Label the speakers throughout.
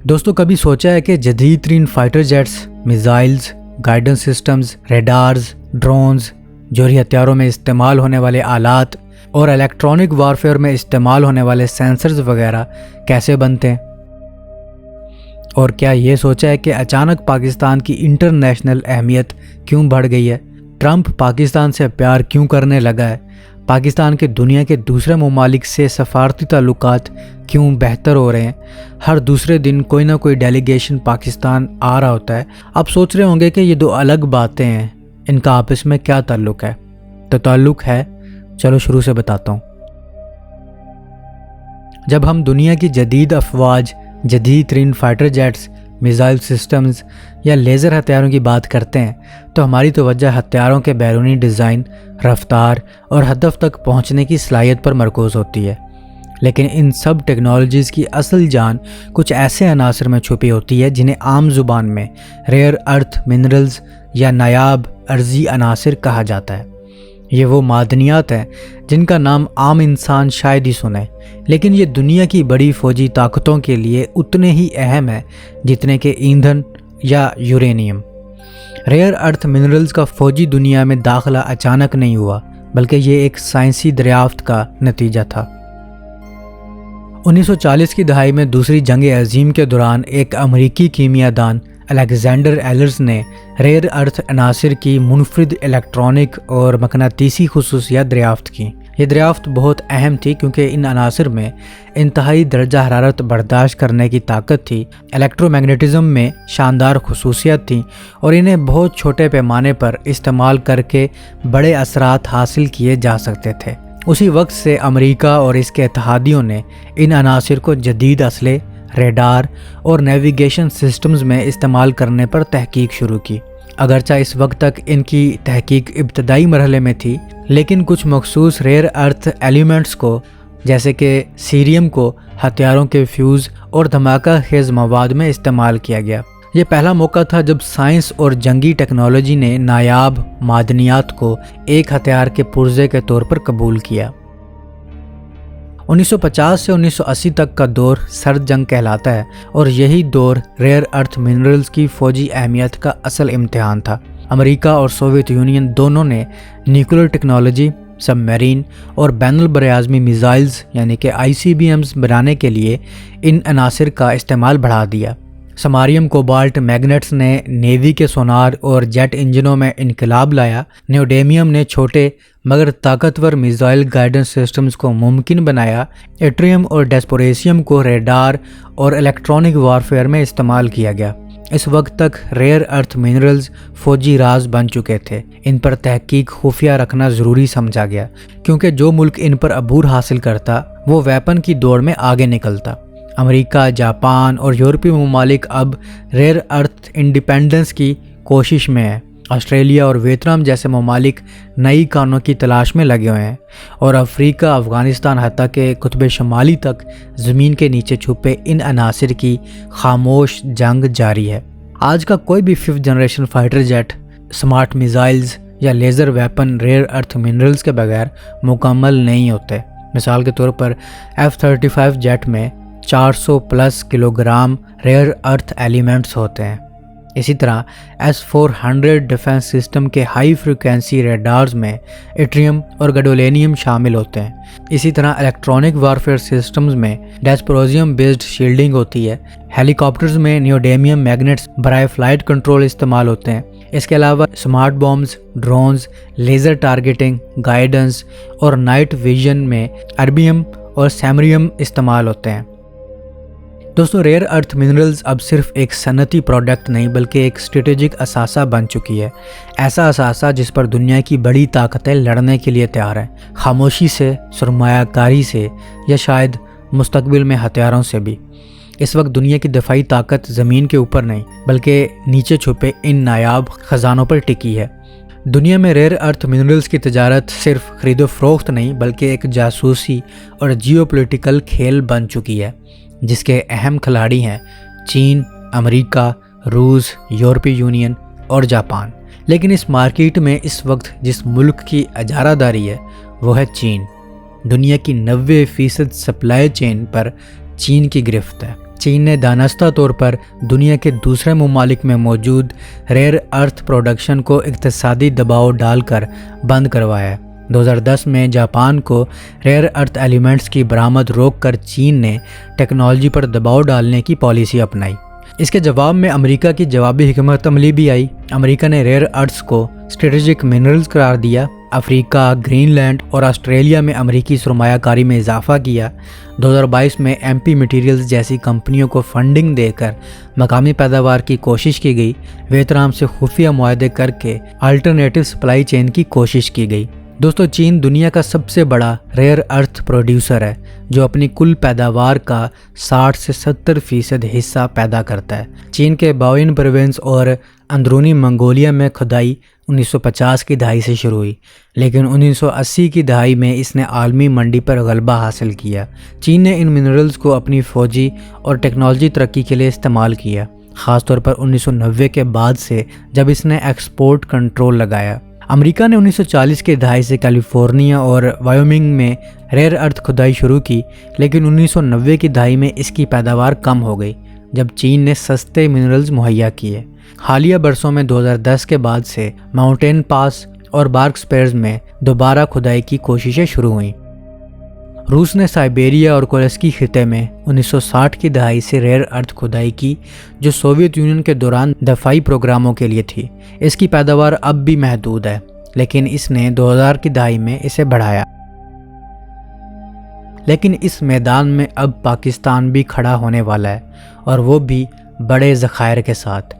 Speaker 1: دوستو کبھی سوچا ہے کہ جدید ترین fighter jets, missiles, guidance systems, radars, drones, جوہری ہتھیاروں میں استعمال ہونے والے آلات اور الیکٹرانک وارفیئر میں استعمال ہونے والے سینسرز وغیرہ کیسے بنتے ہیں؟ اور کیا یہ سوچا ہے کہ اچانک پاکستان کی انٹرنیشنل اہمیت کیوں بڑھ گئی ہے؟ ٹرمپ پاکستان سے پیار کیوں کرنے لگا ہے؟ پاکستان کے دنیا کے دوسرے ممالک سے سفارتی تعلقات کیوں بہتر ہو رہے ہیں؟ ہر دوسرے دن کوئی نہ کوئی ڈیلیگیشن پاکستان آ رہا ہوتا ہے۔ آپ سوچ رہے ہوں گے کہ یہ دو الگ باتیں ہیں، ان کا آپس میں کیا تعلق ہے؟ تو تعلق ہے، چلو شروع سے بتاتا ہوں۔ جب ہم دنیا کی جدید افواج، جدید ترین فائٹر جیٹس، میزائل سسٹمز یا لیزر ہتھیاروں کی بات کرتے ہیں تو ہماری توجہ ہتھیاروں کے بیرونی ڈیزائن، رفتار اور ہدف تک پہنچنے کی صلاحیت پر مرکوز ہوتی ہے۔ لیکن ان سب ٹیکنالوجیز کی اصل جان کچھ ایسے عناصر میں چھپی ہوتی ہے جنہیں عام زبان میں ریئر ارتھ منرلز یا نایاب ارضی عناصر کہا جاتا ہے۔ یہ وہ معدنیات ہیں جن کا نام عام انسان شاید ہی سنے، لیکن یہ دنیا کی بڑی فوجی طاقتوں کے لیے اتنے ہی اہم ہے جتنے کہ ایندھن یا یورینیم۔ ریئر ارتھ منرلز کا فوجی دنیا میں داخلہ اچانک نہیں ہوا، بلکہ یہ ایک سائنسی دریافت کا نتیجہ تھا۔ 1940 کی دہائی میں دوسری جنگ عظیم کے دوران ایک امریکی کیمیاء دان الیگزینڈر ایلرز نے ریئر ارتھ عناصر کی منفرد الیکٹرانک اور مقناطیسی خصوصیات دریافت کی۔ یہ دریافت بہت اہم تھی کیونکہ ان عناصر میں انتہائی درجہ حرارت برداشت کرنے کی طاقت تھی، الیکٹرو میگنیٹزم میں شاندار خصوصیات تھیں اور انہیں بہت چھوٹے پیمانے پر استعمال کر کے بڑے اثرات حاصل کیے جا سکتے تھے۔ اسی وقت سے امریکہ اور اس کے اتحادیوں نے ان عناصر کو جدید اسلحے، ریڈار اور نیویگیشن سسٹمز میں استعمال کرنے پر تحقیق شروع کی۔ اگرچہ اس وقت تک ان کی تحقیق ابتدائی مرحلے میں تھی، لیکن کچھ مخصوص ریئر ارتھ ایلیمنٹس کو جیسے کہ سیریم کو ہتھیاروں کے فیوز اور دھماکہ خیز مواد میں استعمال کیا گیا۔ یہ پہلا موقع تھا جب سائنس اور جنگی ٹیکنالوجی نے نایاب معدنیات کو ایک ہتھیار کے پرزے کے طور پر قبول کیا۔ 1950 سے 1980 تک کا دور سرد جنگ کہلاتا ہے اور یہی دور ریئر ارتھ منرلز کی فوجی اہمیت کا اصل امتحان تھا۔ امریکہ اور سوویت یونین دونوں نے نیوکلیر ٹیکنالوجی، سب میرین اور بین البراعظمی میزائلز یعنی کہ ICBMs بنانے کے لیے ان عناصر کا استعمال بڑھا دیا۔ سماریم کوبالٹ میگنیٹس نے نیوی کے سونار اور جیٹ انجنوں میں انقلاب لایا۔ نیوڈیمیم نے چھوٹے مگر طاقتور میزائل گائیڈنس سسٹمز کو ممکن بنایا۔ ایٹریم اور ڈیسپوریسیم کو ریڈار اور الیکٹرانک وارفیئر میں استعمال کیا گیا۔ اس وقت تک ریئر ارتھ منرلز فوجی راز بن چکے تھے۔ ان پر تحقیق خفیہ رکھنا ضروری سمجھا گیا کیونکہ جو ملک ان پر عبور حاصل کرتا وہ ویپن کی دوڑ میں آگے نکلتا۔ امریکہ، جاپان اور یورپی ممالک اب ریئر ارتھ انڈیپینڈنس کی کوشش میں ہیں۔ آسٹریلیا اور ویتنام جیسے ممالک نئی کانوں کی تلاش میں لگے ہوئے ہیں اور افریقہ، افغانستان حتیٰ کہ قطب شمالی تک زمین کے نیچے چھپے ان عناصر کی خاموش جنگ جاری ہے۔ آج کا کوئی بھی 5th generation fighter jet, smart missiles یا laser weapon rare earth minerals کے بغیر مکمل نہیں ہوتے۔ مثال کے طور پر F-35 جیٹ میں 400+ کلوگرام ریئر ارتھ ایلیمنٹس ہوتے ہیں۔ اسی طرح S-400 ڈیفنس سسٹم کے ہائی فریکوینسی ریڈارز میں ایٹریم اور گیڈولینیم شامل ہوتے ہیں۔ اسی طرح الیکٹرانک وارفیئر سسٹمز میں ڈیسپروزیم بیسڈ شیلڈنگ ہوتی ہے۔ ہیلی کاپٹرز میں نیوڈیمیم میگنیٹس برائے فلائٹ کنٹرول استعمال ہوتے ہیں۔ اس کے علاوہ smart bombs, drones, laser targeting, guidance اور نائٹ ویژن میں اربیم اور سیمریم استعمال ہوتے ہیں۔ دوستو ریئر ارتھ منرلز اب صرف ایک صنعتی پروڈکٹ نہیں بلکہ ایک اسٹریٹجک اثاثہ بن چکی ہے۔ ایسا اثاثہ جس پر دنیا کی بڑی طاقتیں لڑنے کے لیے تیار ہیں، خاموشی سے، سرمایہ کاری سے یا شاید مستقبل میں ہتھیاروں سے بھی۔ اس وقت دنیا کی دفاعی طاقت زمین کے اوپر نہیں بلکہ نیچے چھپے ان نایاب خزانوں پر ٹکی ہے۔ دنیا میں ریئر ارتھ منرلز کی تجارت صرف خرید و فروخت نہیں بلکہ ایک جاسوسی اور جیو پولیٹیکل کھیل بن چکی ہے جس کے اہم کھلاڑی ہیں چین، امریکہ، روس، یورپی یونین اور جاپان۔ لیکن اس مارکیٹ میں اس وقت جس ملک کی اجارہ داری ہے وہ ہے چین۔ دنیا کی 90% سپلائی چین پر چین کی گرفت ہے۔ چین نے دانستہ طور پر دنیا کے دوسرے ممالک میں موجود ریئر ارتھ پروڈکشن کو اقتصادی دباؤ ڈال کر بند کروایا۔ 2010 میں جاپان کو ریئر ارتھ ایلیمنٹس کی برآمد روک کر چین نے ٹیکنالوجی پر دباؤ ڈالنے کی پالیسی اپنائی۔ اس کے جواب میں امریکہ کی جوابی حکمت عملی بھی آئی۔ امریکہ نے ریئر ارتھس کو اسٹریٹجک منرلز قرار دیا۔ افریقہ، گرین لینڈ اور آسٹریلیا میں امریکی سرمایہ کاری میں اضافہ کیا۔ 2022 میں ایم پی میٹیریلز جیسی کمپنیوں کو فنڈنگ دے کر مقامی پیداوار کی کوشش کی گئی۔ ویتنام سے خفیہ معاہدے کر کے الٹرنیٹیو سپلائی چین کی کوشش کی گئی۔ دوستو، چین دنیا کا سب سے بڑا ریئر ارتھ پروڈیوسر ہے جو اپنی کل پیداوار کا 60 سے 70% حصہ پیدا کرتا ہے۔ چین کے باوین پروونس اور اندرونی منگولیا میں کھدائی 1950 کی دہائی سے شروع ہوئی، لیکن 1980 کی دہائی میں اس نے عالمی منڈی پر غلبہ حاصل کیا۔ چین نے ان منرلز کو اپنی فوجی اور ٹیکنالوجی ترقی کے لیے استعمال کیا، خاص طور پر 1990 کے بعد سے جب اس نے ایکسپورٹ کنٹرول لگایا۔ امریکہ نے 1940 کی دہائی سے کیلیفورنیا اور وائیومنگ میں ریئر ارتھ کھدائی شروع کی، لیکن 1990 کی دہائی میں اس کی پیداوار کم ہو گئی جب چین نے سستے منرلز مہیا کیے۔ حالیہ برسوں میں 2010 کے بعد سے ماؤنٹین پاس اور بارک سپیئرز میں دوبارہ کھدائی کی کوششیں شروع ہوئیں۔ روس نے سائبیریا اور کولسکی خطے میں 1960 کی دہائی سے ریئر ارتھ کھدائی کی، جو سوویت یونین کے دوران دفاعی پروگراموں کے لیے تھی۔ اس کی پیداوار اب بھی محدود ہے، لیکن اس نے 2000 کی دہائی میں اسے بڑھایا۔ لیکن اس میدان میں اب پاکستان بھی کھڑا ہونے والا ہے، اور وہ بھی بڑے ذخائر کے ساتھ۔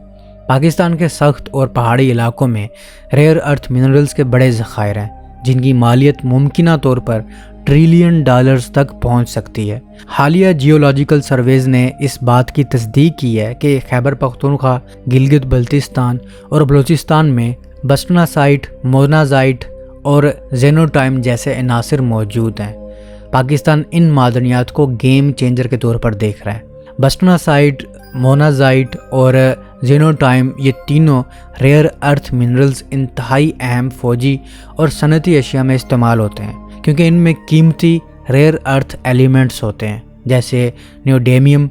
Speaker 1: پاکستان کے سخت اور پہاڑی علاقوں میں ریئر ارتھ منرلز کے بڑے ذخائر ہیں، جن کی مالیت ممکنہ طور پر $1 ٹریلین تک پہنچ سکتی ہے۔ حالیہ جیولوجیکل سرویز نے اس بات کی تصدیق کی ہے کہ خیبر پختونخوا، گلگت بلتستان اور بلوچستان میں بسٹناسائٹ، مونازائٹ اور زینوٹائم جیسے عناصر موجود ہیں۔ پاکستان ان معدنیات کو گیم چینجر کے طور پر دیکھ رہا ہے۔ بسٹناسائٹ، مونازائٹ اور زینوٹائم، یہ تینوں ریئر ارتھ منرلز انتہائی اہم فوجی اور صنعتی اشیاء میں استعمال ہوتے ہیں، کیونکہ ان میں قیمتی ریئر ارتھ ایلیمنٹس ہوتے ہیں جیسے نیوڈیمیم،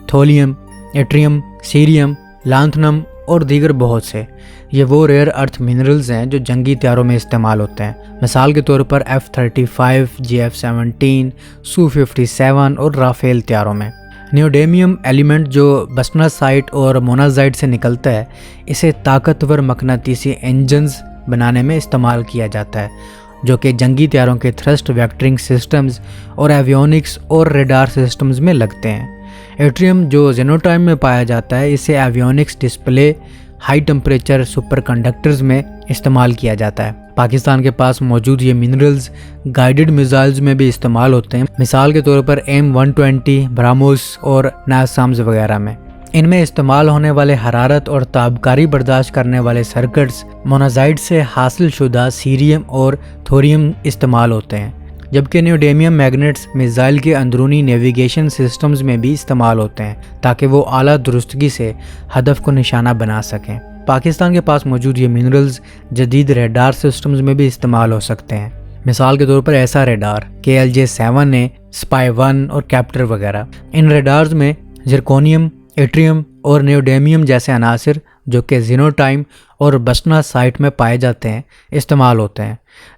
Speaker 1: تھولیم، ایٹریم، سیریم، لانتھنم اور دیگر بہت سے۔ یہ وہ ریئر ارتھ منرلز ہیں جو جنگی طیاروں میں استعمال ہوتے ہیں، مثال کے طور پر F-35، GF-17، Su-57 اور رافیل طیاروں میں۔ نیوڈیمیم ایلیمنٹ جو بسٹناسائٹ اور مونازائٹ سے نکلتا ہے، اسے طاقتور مقناطیسی انجنز بنانے میں استعمال کیا جاتا ہے، جو کہ جنگی طیاروں کے تھرسٹ ویکٹرنگ سسٹمز اور ایویونکس اور ریڈار سسٹمز میں لگتے ہیں۔ ایٹریم جو زینوٹائم میں پایا جاتا ہے، اسے avionics display, high temperature super conductors میں استعمال کیا جاتا ہے۔ پاکستان کے پاس موجود یہ منرلز گائیڈڈ میزائلز میں بھی استعمال ہوتے ہیں، مثال کے طور پر M120، براموس اور ناسامز وغیرہ میں۔ ان میں استعمال ہونے والے حرارت اور تابکاری برداشت کرنے والے سرکٹس مونازائٹ سے حاصل شدہ سیریم اور تھوریم استعمال ہوتے ہیں، جبکہ نیوڈیمیم میگنیٹس میزائل کے اندرونی نیویگیشن سسٹمز میں بھی استعمال ہوتے ہیں تاکہ وہ اعلیٰ درستگی سے ہدف کو نشانہ بنا سکیں۔ پاکستان کے پاس موجود یہ منرلز جدید ریڈار سسٹمز میں بھی استعمال ہو سکتے ہیں، مثال کے طور پر ایسا ریڈار KLJ-7 ہے، SPY-1 اور کیپٹر وغیرہ۔ ان ریڈارز میں زرکونیم، ایٹریم اور نیوڈیمیم جیسے عناصر جو کہ زینوٹائم اور بسٹناسائٹ میں پائے جاتے ہیں استعمال ہوتے ہیں۔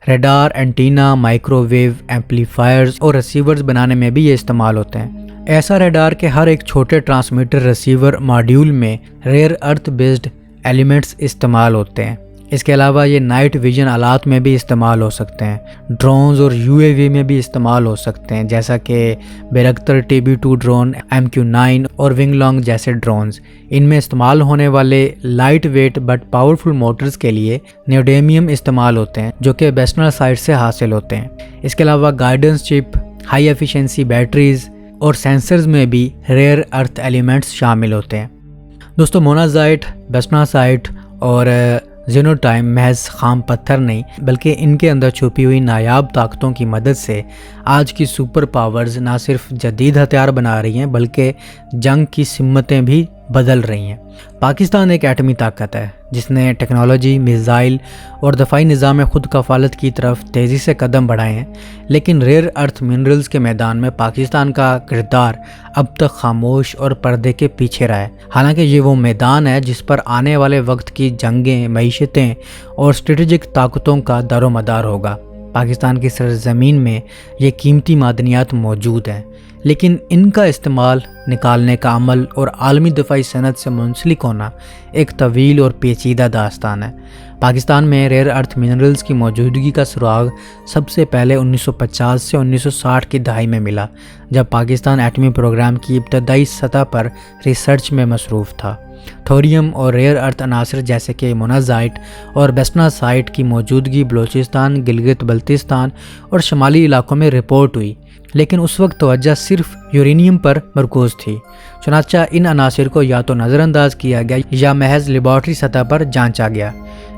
Speaker 1: Radar, antenna, microwave amplifiers اور ریسیورز بنانے میں بھی یہ استعمال ہوتے ہیں۔ ایسا ریڈار کے ہر ایک چھوٹے ٹرانسمیٹر ریسیور ماڈیول میں ریئر ارتھ بیسڈ ایلیمنٹس استعمال ہوتے ہیں۔ اس کے علاوہ یہ نائٹ ویژن آلات میں بھی استعمال ہو سکتے ہیں، ڈرونز اور UAV میں بھی استعمال ہو سکتے ہیں، جیسا کہ بیرکتر TB2 ڈرون، MQ-9 اور ونگ لانگ جیسے ڈرونز۔ ان میں استعمال ہونے والے light weight but powerful Motors کے لیے نیوڈیمیم استعمال ہوتے ہیں، جو کہ بسٹناسائٹ سے حاصل ہوتے ہیں۔ اس کے علاوہ گائیڈنس چپ، ہائی ایفیشنسی بیٹریز اور سینسرز میں بھی ریئر ارتھ ایلیمنٹس شامل ہوتے ہیں۔ دوستو، مونازائٹ، بسٹناسائٹ اور زینوٹائم محض خام پتھر نہیں، بلکہ ان کے اندر چھپی ہوئی نایاب طاقتوں کی مدد سے آج کی سپر پاورز نہ صرف جدید ہتھیار بنا رہی ہیں، بلکہ جنگ کی سمتیں بھی بدل رہی ہیں۔ پاکستان ایک ایٹمی طاقت ہے جس نے ٹیکنالوجی، میزائل اور دفاعی نظام خود کفالت کی طرف تیزی سے قدم بڑھائے ہیں، لیکن ریئر ارتھ منرلز کے میدان میں پاکستان کا کردار اب تک خاموش اور پردے کے پیچھے رہا ہے۔ حالانکہ یہ وہ میدان ہے جس پر آنے والے وقت کی جنگیں، معیشتیں اور اسٹریٹجک طاقتوں کا دار و مدار ہوگا۔ پاکستان کی سرزمین میں یہ قیمتی معدنیات موجود ہیں، لیکن ان کا استعمال، نکالنے کا عمل اور عالمی دفاعی صنعت سے منسلک ہونا ایک طویل اور پیچیدہ داستان ہے۔ پاکستان میں ریئر ارتھ منرلز کی موجودگی کا سراغ سب سے پہلے 1950 سے 1960 کی دہائی میں ملا، جب پاکستان ایٹمی پروگرام کی ابتدائی سطح پر ریسرچ میں مصروف تھا۔ تھوریم اور ریئر ارتھ عناصر جیسے کہ مونازائٹ اور بیسناسائٹ کی موجودگی بلوچستان، گلگت بلتستان اور شمالی علاقوں میں رپورٹ ہوئی، لیکن اس وقت توجہ صرف یورینیم پر مرکوز تھی۔ چنانچہ ان عناصر کو یا تو نظر انداز کیا گیا یا محض لیبارٹری سطح پر جانچا گیا۔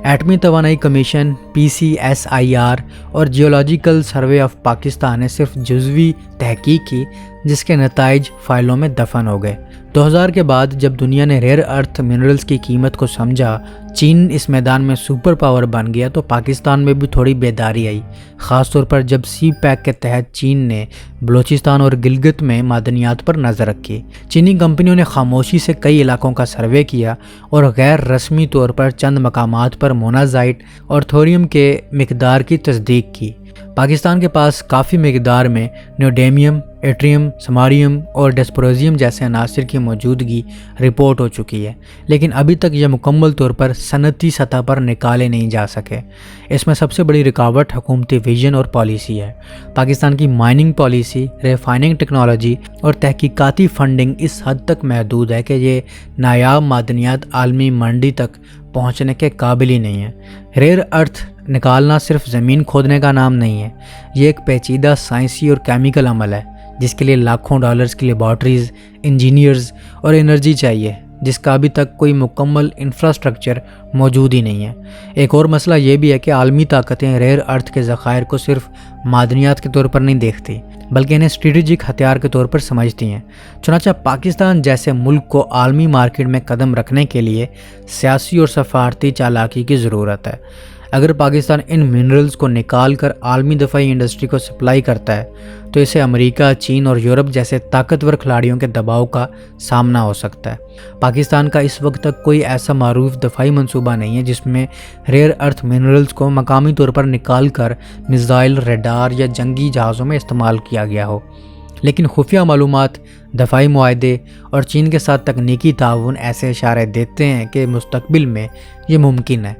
Speaker 1: ایٹمی توانائی کمیشن PCSIR اور جیولوجیکل سروے آف پاکستان نے صرف جزوی تحقیق کی، جس کے نتائج فائلوں میں دفن ہو گئے۔ 2000 کے بعد جب دنیا نے ریئر ارتھ منرلز کی قیمت کو سمجھا، چین اس میدان میں سپر پاور بن گیا، تو پاکستان میں بھی تھوڑی بیداری آئی، خاص طور پر جب CPEC کے تحت چین نے بلوچستان اور گلگت میں معدنیات پر نظر رکھی۔ چینی کمپنیوں نے خاموشی سے کئی علاقوں کا سروے کیا اور غیر رسمی طور پر چند مقامات پر مونازائٹ اور تھوریم کے مقدار کی تصدیق کی۔ پاکستان کے پاس کافی مقدار میں نیوڈیمیم، ایٹریم، سماریم اور ڈسپروزیم جیسے عناصر کی موجودگی رپورٹ ہو چکی ہے، لیکن ابھی تک یہ مکمل طور پر صنعتی سطح پر نکالے نہیں جا سکے۔ اس میں سب سے بڑی رکاوٹ حکومتی ویژن اور پالیسی ہے۔ پاکستان کی مائننگ پالیسی، ریفائننگ ٹیکنالوجی اور تحقیقاتی فنڈنگ اس حد تک محدود ہے کہ یہ نایاب معدنیات عالمی منڈی تک پہنچنے کے قابل ہی نہیں ہے۔ ریئر ارتھ نکالنا صرف زمین کھودنے کا نام نہیں ہے، یہ ایک پیچیدہ سائنسی اور کیمیکل عمل ہے جس کے لیے لاکھوں ڈالرز کی لیبارٹریز، انجینئرز اور انرجی چاہیے، جس کا ابھی تک کوئی مکمل انفراسٹرکچر موجود ہی نہیں ہے۔ ایک اور مسئلہ یہ بھی ہے کہ عالمی طاقتیں ریئر ارتھ کے ذخائر کو صرف معدنیات کے طور پر نہیں دیکھتی، بلکہ انہیں اسٹریٹجک ہتھیار کے طور پر سمجھتی ہیں۔ چنانچہ پاکستان جیسے ملک کو عالمی مارکیٹ میں قدم رکھنے کے لیے سیاسی اور سفارتی چالاکی کی ضرورت ہے۔ اگر پاکستان ان منرلز کو نکال کر عالمی دفاعی انڈسٹری کو سپلائی کرتا ہے تو اسے امریکہ، چین اور یورپ جیسے طاقتور کھلاڑیوں کے دباؤ کا سامنا ہو سکتا ہے۔ پاکستان کا اس وقت تک کوئی ایسا معروف دفاعی منصوبہ نہیں ہے جس میں ریئر ارتھ منرلز کو مقامی طور پر نکال کر میزائل، ریڈار یا جنگی جہازوں میں استعمال کیا گیا ہو، لیکن خفیہ معلومات، دفاعی معاہدے اور چین کے ساتھ تکنیکی تعاون ایسے اشارے دیتے ہیں کہ مستقبل میں یہ ممکن ہے۔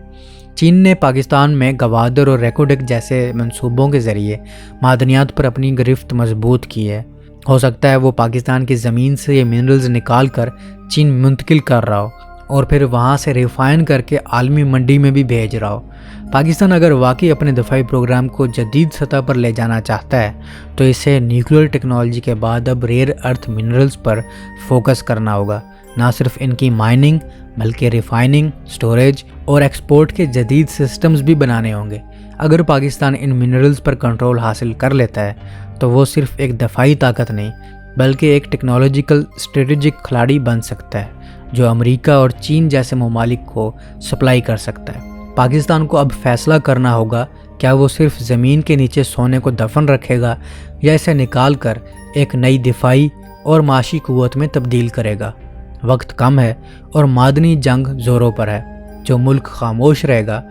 Speaker 1: چین نے پاکستان میں گوادر اور ریکوڈک جیسے منصوبوں کے ذریعے معدنیات پر اپنی گرفت مضبوط کی ہے۔ ہو سکتا ہے وہ پاکستان کی زمین سے یہ منرلز نکال کر چین منتقل کر رہا ہو اور پھر وہاں سے ریفائن کر کے عالمی منڈی میں بھی بھیج رہا ہو۔ پاکستان اگر واقعی اپنے دفاعی پروگرام کو جدید سطح پر لے جانا چاہتا ہے تو اسے نیوکلیر ٹیکنالوجی کے بعد اب ریئر ارتھ منرلز پر فوکس کرنا ہوگا، نہ صرف ان کی مائننگ بلکہ ریفائننگ، سٹوریج اور ایکسپورٹ کے جدید سسٹمز بھی بنانے ہوں گے۔ اگر پاکستان ان منرلز پر کنٹرول حاصل کر لیتا ہے تو وہ صرف ایک دفاعی طاقت نہیں بلکہ ایک ٹیکنالوجیکل اسٹریٹجک کھلاڑی بن سکتا ہے جو امریکہ اور چین جیسے ممالک کو سپلائی کر سکتا ہے۔ پاکستان کو اب فیصلہ کرنا ہوگا کیا وہ صرف زمین کے نیچے سونے کو دفن رکھے گا یا اسے نکال کر ایک نئی دفاعی اور معاشی قوت میں تبدیل کرے گا۔ وقت کم ہے اور معدنی جنگ زوروں پر ہے۔ جو ملک خاموش رہے گا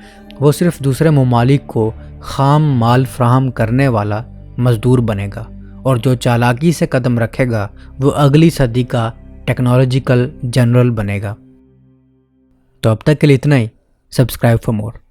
Speaker 1: وہ صرف دوسرے ممالک کو خام مال فراہم کرنے والا مزدور بنے گا، اور جو چالاکی سے قدم رکھے گا وہ اگلی صدی کا ٹیکنالوجیکل جنرل بنے گا۔ تو اب تک کے لیے اتنا ہی۔ Subscribe for more.